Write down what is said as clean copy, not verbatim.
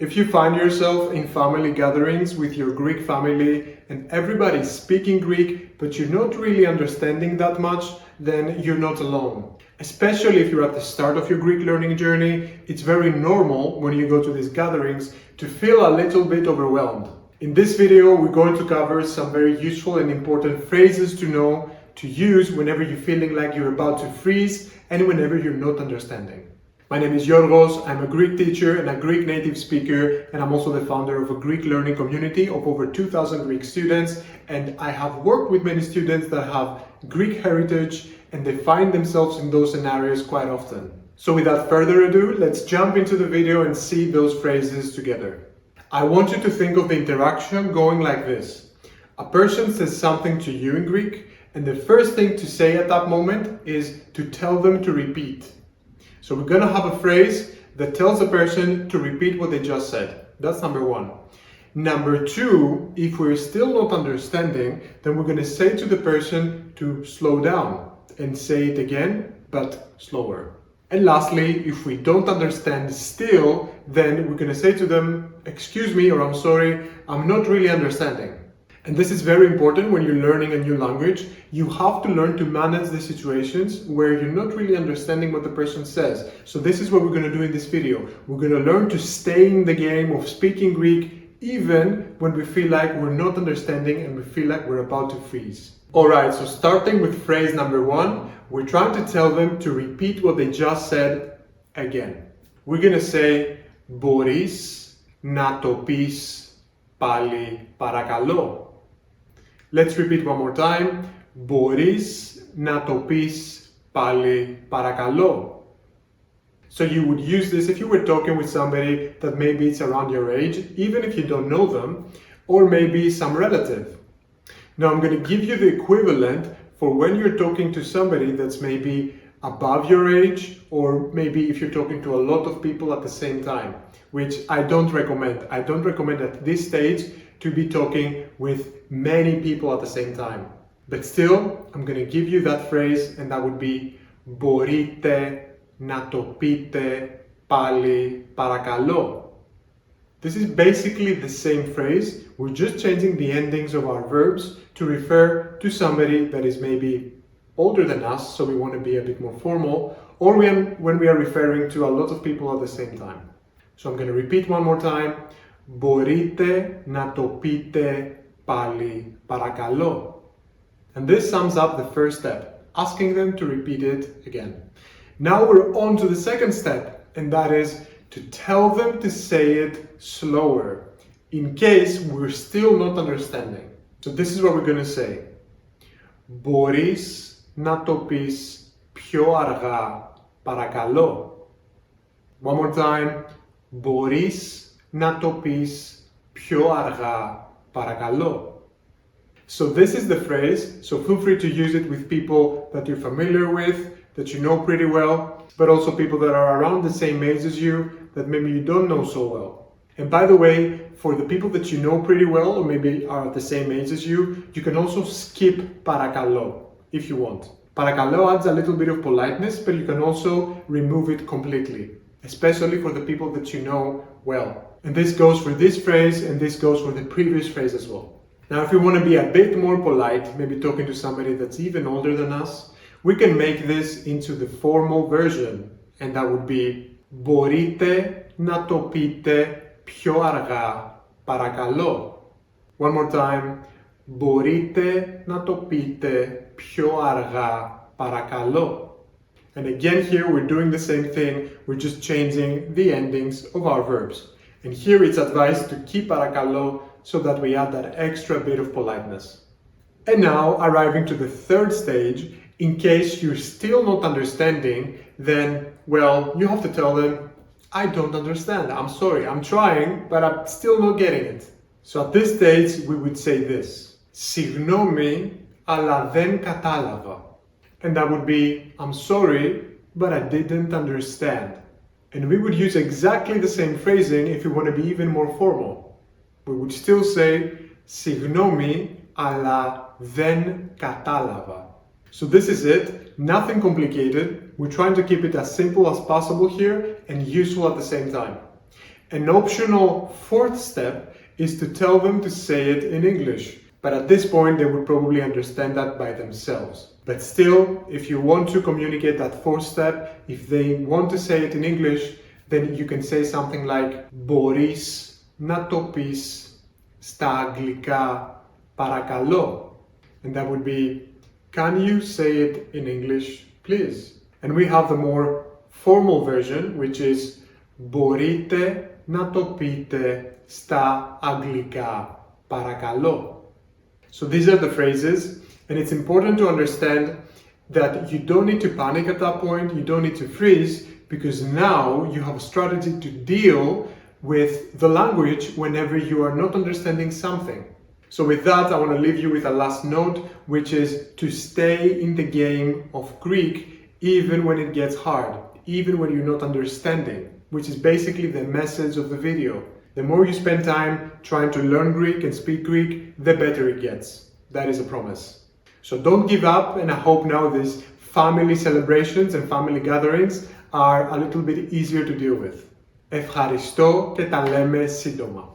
If you find yourself in family gatherings with your Greek family and everybody's speaking Greek, but you're not really understanding that much, then you're not alone. Especially if you're at the start of your Greek learning journey, it's very normal when you go to these gatherings to feel a little bit overwhelmed. In this video, we're going to cover some very useful and important phrases to know, to use whenever you're feeling like you're about to freeze and whenever you're not understanding. My name is Yorgos, I'm a Greek teacher and a Greek native speaker, and I'm also the founder of a Greek learning community of over 2,000 Greek students, and I have worked with many students that have Greek heritage and they find themselves in those scenarios quite often. So without further ado, let's jump into the video and see those phrases together. I want you to think of the interaction going like this. A person says something to you in Greek, and the first thing to say at that moment is to tell them to repeat. So we're going to have a phrase that tells the person to repeat what they just said. That's number one. Number two, if we're still not understanding, then we're going to say to the person to slow down and say it again, but slower. And lastly, if we don't understand still, then we're going to say to them, excuse me, or I'm sorry, I'm not really understanding. And this is very important when you're learning a new language. You have to learn to manage the situations where you're not really understanding what the person says. So this is what we're going to do in this video. We're going to learn to stay in the game of speaking Greek even when we feel like we're not understanding and we feel like we're about to freeze. Alright, so starting with phrase number one, we're trying to tell them to repeat what they just said again. We're going to say, Μπορείς να το πεις πάλι παρακαλώ. Let's repeat one more time. Μπορείς να το πεις πάλι παρακαλώ. So you would use this if you were talking with somebody that maybe it's around your age, even if you don't know them, or maybe some relative. Now I'm going to give you the equivalent for when you're talking to somebody that's maybe above your age, or maybe if you're talking to a lot of people at the same time, which I don't recommend. I don't recommend at this stage to be talking with many people at the same time. But still, I'm going to give you that phrase, and that would be μπορείτε να το πείτε πάλι παρακαλώ. This is basically the same phrase. We're just changing the endings of our verbs to refer to somebody that is maybe older than us, so we want to be a bit more formal, or when we are referring to a lot of people at the same time. So I'm going to repeat one more time. Μπορείτε να το πείτε πάλι παρακαλώ. And this sums up the first step, asking them to repeat it again. Now we're on to the second step, and that is to tell them to say it slower, in case we're still not understanding. So this is what we're going to say. Μπορείς να το πεις πιο αργά παρακαλώ. One more time. Μπορείς να το πεις πιο αργά παρακαλώ. So this is the phrase, so feel free to use it with people that you're familiar with, that you know pretty well, but also people that are around the same age as you, that maybe you don't know so well. And by the way, for the people that you know pretty well, or maybe are at the same age as you can also skip παρακαλώ if you want. Παρακαλώ adds a little bit of politeness, but you can also remove it completely, especially for the people that you know well. And this goes for this phrase, and this goes for the previous phrase as well. Now, if we want to be a bit more polite, maybe talking to somebody that's even older than us, we can make this into the formal version, and that would be μπορείτε να το πείτε πιο αργά παρακαλώ. One more time. Μπορείτε να το πείτε πιο αργά παρακαλώ. And again here we're doing the same thing, we're just changing the endings of our verbs. And here it's advised to keep παρακαλώ so that we add that extra bit of politeness. And now, arriving to the third stage, in case you're still not understanding, then, well, you have to tell them, I don't understand, I'm sorry, I'm trying, but I'm still not getting it. So at this stage, we would say this. Συγγνώμη, αλλά δεν κατάλαβα. And that would be, I'm sorry, but I didn't understand. And we would use exactly the same phrasing if we want to be even more formal. We would still say, συγγνώμη, αλλά δεν κατάλαβα. So this is it, nothing complicated. We're trying to keep it as simple as possible here and useful at the same time. An optional fourth step is to tell them to say it in English. But at this point, they would probably understand that by themselves. But still, if you want to communicate that fourth step, if they want to say it in English, then you can say something like Μπορείς να το πεις στα αγγλικά παρακαλώ. And that would be, can you say it in English, please? And we have the more formal version, which is Μπορείτε να το πείτε στα αγγλικά παρακαλώ. So these are the phrases, and it's important to understand that you don't need to panic at that point, you don't need to freeze, because now you have a strategy to deal with the language whenever you are not understanding something. So with that, I want to leave you with a last note, which is to stay in the game of Greek even when it gets hard, even when you're not understanding, which is basically the message of the video. The more you spend time trying to learn Greek and speak Greek, the better it gets. That is a promise. So don't give up, and I hope now these family celebrations and family gatherings are a little bit easier to deal with. Ευχαριστώ και τα λέμε σύντομα.